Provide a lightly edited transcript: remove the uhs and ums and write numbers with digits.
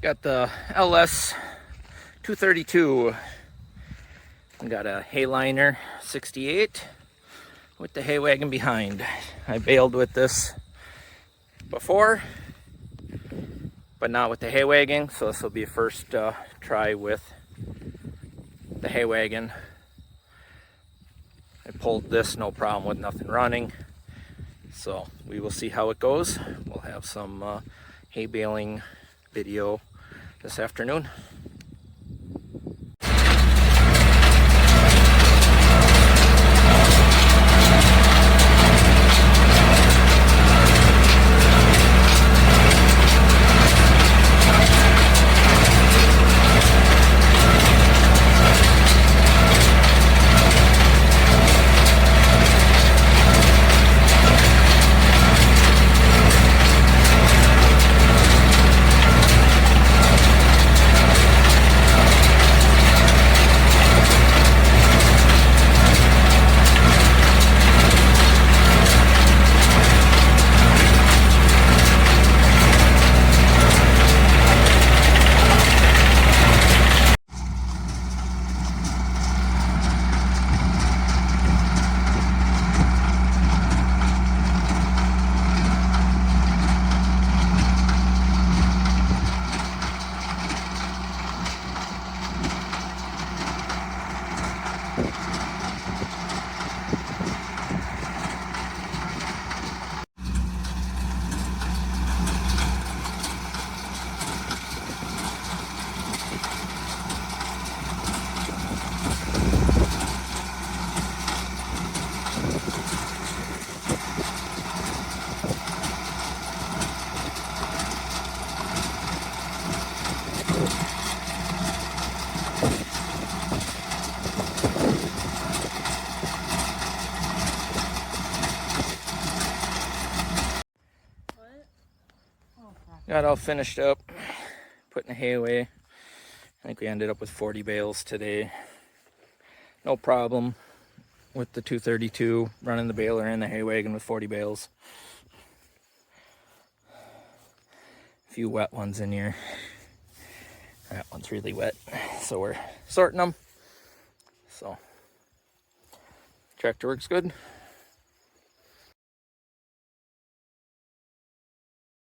Got the LS 232. Got a hayliner 68 with the hay wagon behind. I baled with this before, but not with the hay wagon, so this will be a first try with the hay wagon. I pulled this, no problem with nothing running, so we will see how it goes. We'll have some hay baling video this afternoon. Got all finished up, putting the hay away. I think we ended up with 40 bales today. No problem with the 232, running the baler and the hay wagon with 40 bales. A few wet ones in here. That one's really wet, so we're sorting them. So, tractor works good.